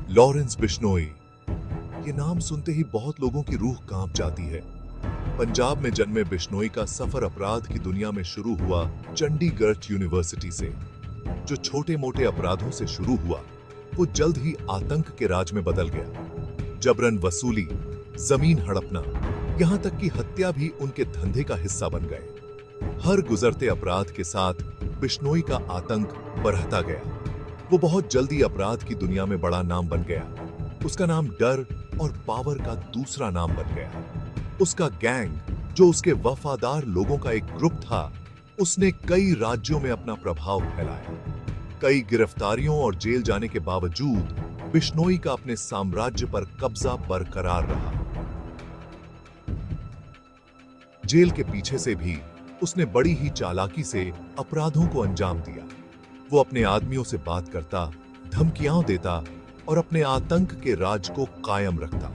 Lawrence Bishnoi. ये नाम सुनते ही बहुत लोगों की रूह कांप जाती है। पंजाब में जन्मे बिश्नोई का सफर अपराध की दुनिया में शुरू हुआ चंडीगढ़ यूनिवर्सिटी से। जो छोटे मोटे अपराधों से शुरू हुआ, वो जल्द ही आतंक के राज में बदल गया। जबरन वसूली, जमीन हड़पना, यहां तक कि हत्या भी उनके धंधे का हिस्सा बन गए। हर गुजरते अपराध के साथ बिश्नोई का आतंक बढ़ता गया। वो बहुत जल्दी अपराध की दुनिया में बड़ा नाम बन गया। उसका नाम डर और पावर का दूसरा नाम बन गया। उसका गैंग, जो उसके वफादार लोगों का एक ग्रुप था, उसने कई राज्यों में अपना प्रभाव फैलाया। कई गिरफ्तारियों और जेल जाने के बावजूद बिश्नोई का अपने साम्राज्य पर कब्जा बरकरार रहा। जेल के पीछे से भी उसने बड़ी ही चालाकी से अपराधों को अंजाम दिया। वो अपने आदमियों से बात करता, धमकियां देता और अपने आतंक के राज को कायम रखता।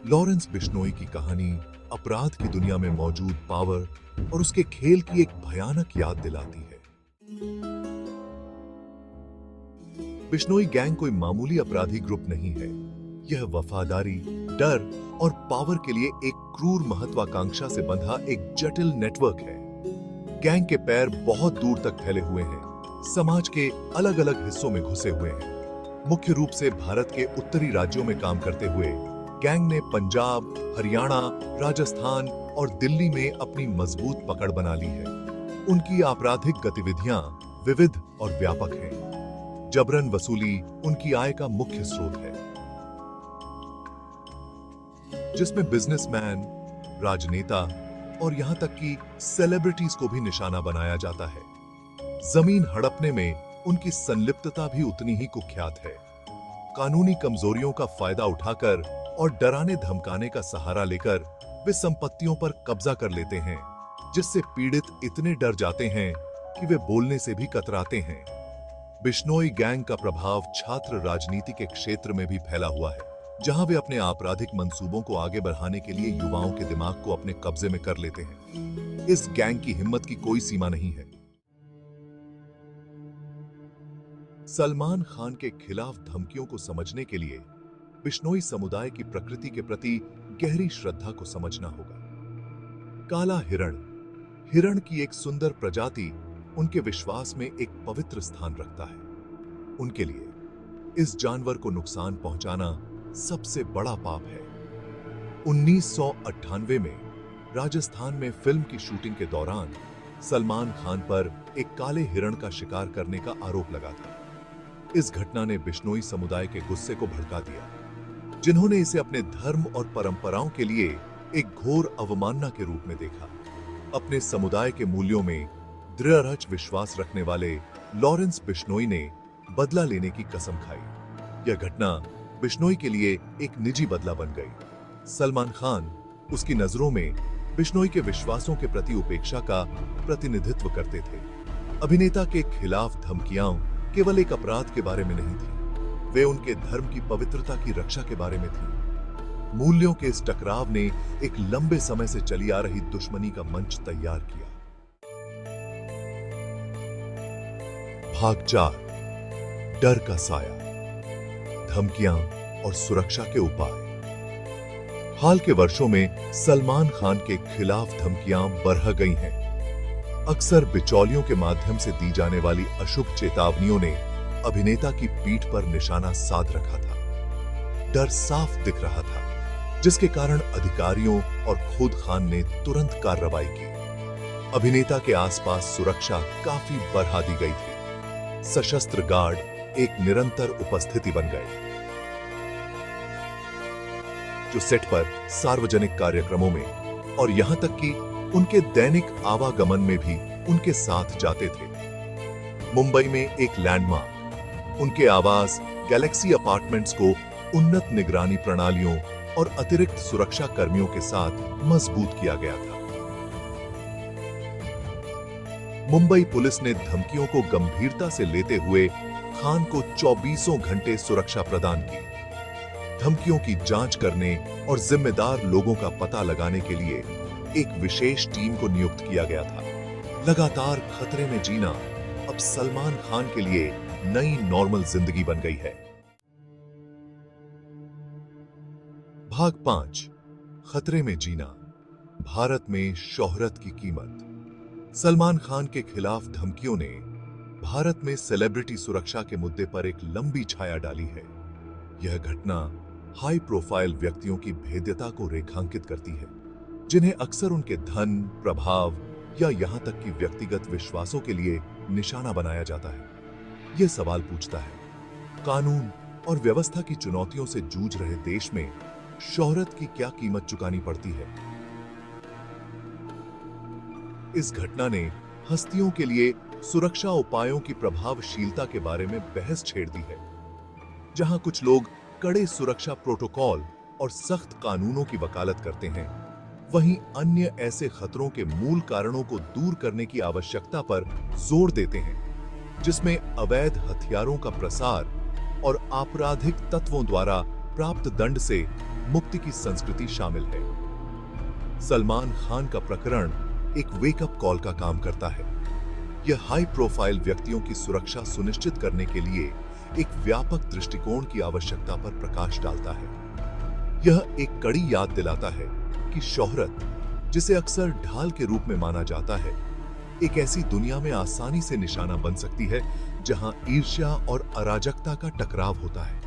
लॉरेंस बिश्नोई की कहानी अपराध की दुनिया में मौजूद पावर और उसके खेल की एक भयानक याद दिलाती है। बिश्नोई गैंग कोई मामूली अपराधी ग्रुप नहीं है। यह वफादारी, डर और पावर के लिए एक क्रूर महत्वाकांक्षा से बंधा एक जटिल नेटवर्क है। गैंग के पैर बहुत दूर तक फैले हुए हैं, समाज के अलग अलग हिस्सों में घुसे हुए हैं। मुख्य रूप से भारत के उत्तरी राज्यों में काम करते हुए गैंग ने पंजाब, हरियाणा, राजस्थान और दिल्ली में अपनी मजबूत पकड़ बना ली है। उनकी आपराधिक गतिविधियां विविध और व्यापक हैं। जबरन वसूली उनकी आय का मुख्य स्रोत है, जिसमें बिजनेसमैन, राजनेता और यहां तक कि सेलिब्रिटीज को भी निशाना बनाया जाता है। जमीन हड़पने में उनकी संलिप्तता भी उतनी ही कुख्यात है। कानूनी कमजोरियों का फायदा उठाकर और डराने धमकाने का सहारा लेकर वे संपत्तियों पर कब्जा कर लेते हैं, जिससे पीड़ित इतने डर जाते हैं कि वे बोलने से भी कतराते हैं। बिश्नोई गैंग का प्रभाव छात्र राजनीति के क्षेत्र में भी फैला हुआ है, जहां वे अपने आपराधिक मंसूबों को आगे बढ़ाने के लिए युवाओं के दिमाग को अपने कब्जे में कर लेते हैं। इस गैंग की हिम्मत की कोई सीमा नहीं है। सलमान खान के खिलाफ धमकियों को समझने के लिए बिश्नोई समुदाय की प्रकृति के प्रति गहरी श्रद्धा को समझना होगा। काला हिरण, हिरण की एक सुंदर प्रजाति, उनके विश्वास में एक पवित्र स्थान रखता है। उनके लिए इस जानवर को नुकसान पहुंचाना सबसे बड़ा पाप है। 1998 में राजस्थान में फिल्म की शूटिंग के दौरान सलमान खान पर एक काले हिरण का शिकार करने का आरोप लगा था। इस घटना ने बिश्नोई समुदाय के गुस्से को भड़का दिया, जिन्होंने इसे अपने धर्म और परंपराओं के लिए एक घोर अवमानना के रूप में देखा। अपने समुदाय के मूल्यों में दृढ़ विश्वास रखने वाले लॉरेंस बिश्नोई ने बदला लेने की कसम खाई। यह घटना बिश्नोई के लिए एक निजी बदला बन गई। सलमान खान उसकी नजरों में बिश्नोई के विश्वासों के प्रति उपेक्षा का प्रतिनिधित्व करते थे। अभिनेता के खिलाफ धमकियां केवल एक अपराध के बारे में नहीं थी, वे उनके धर्म की पवित्रता की रक्षा के बारे में थी। मूल्यों के इस टकराव ने एक लंबे समय से चली आ रही दुश्मनी का मंच तैयार किया। भाग 4, डर का साया, धमकियां और सुरक्षा के उपाय। हाल के वर्षों में सलमान खान के खिलाफ धमकियां बढ़ गई हैं। अक्सर बिचौलियों के माध्यम से दी जाने वाली अशुभ चेतावनियों ने अभिनेता की पीठ पर निशाना साध रखा था। डर साफ दिख रहा था, जिसके कारण अधिकारियों और खुद खान ने तुरंत कार्रवाई की। अभिनेता के आसपास सुरक्षा काफी बढ़ा दी गई थी। सशस्त्र गार्ड एक निरंतर उपस्थिति बन गए, जो सेट पर, सार्वजनिक कार्यक्रमों में और यहां तक कि उनके दैनिक आवागमन में भी उनके साथ जाते थे। मुंबई में एक लैंडमार्क, उनके आवास गैलेक्सी अपार्टमेंट्स को उन्नत निगरानी प्रणालियों और अतिरिक्त सुरक्षा कर्मियों के साथ मजबूत किया गया था। मुंबई पुलिस ने धमकियों को गंभीरता से लेते हुए खान को 24 घंटे सुरक्षा प्रदान की। धमकियों की जांच करने और जिम्मेदार लोगों का पता लगाने के लिए एक विशेष टीम को नियुक्त किया गया था। लगातार खतरे में जीना अब सलमान खान के लिए नई नॉर्मल जिंदगी बन गई है। भाग 5 खतरे में जीना, भारत में शोहरत की कीमत। सलमान खान के खिलाफ धमकियों ने भारत में सेलिब्रिटी सुरक्षा के मुद्दे पर एक लंबी छाया डाली है। यह घटना हाई प्रोफाइल व्यक्तियों की भेद्यता को रेखांकित करती है, जिन्हें अक्सर उनके धन, प्रभाव या यहां तक कि व्यक्तिगत विश्वासों के लिए निशाना बनाया जाता है। यह सवाल पूछता है, कानून और व्यवस्था की चुनौतियों से जूझ रहे देश में शोहरत की क्या कीमत चुकानी पड़ती है? इस घटना ने हस्तियों के लिए सुरक्षा उपायों की प्रभावशीलता के बारे में बहस छेड़ दी है। जहां कुछ लोग कड़े सुरक्षा प्रोटोकॉल और सख्त कानूनों की वकालत करते हैं, वहीं अन्य ऐसे खतरों के मूल कारणों को दूर करने की आवश्यकता पर जोर देते हैं, जिसमें अवैध हथियारों का प्रसार और आपराधिक तत्वों द्वारा प्राप्त दंड से मुक्ति की संस्कृति शामिल है। सलमान खान का प्रकरण एक वेकअप कॉल का काम करता है। यह हाई प्रोफाइल व्यक्तियों की सुरक्षा सुनिश्चित करने के लिए एक व्यापक दृष्टिकोण की आवश्यकता पर प्रकाश डालता है। यह एक कड़ी याद दिलाता है कि शोहरत, जिसे अक्सर ढाल के रूप में माना जाता है, एक ऐसी दुनिया में आसानी से निशाना बन सकती है जहां ईर्ष्या और अराजकता का टकराव होता है।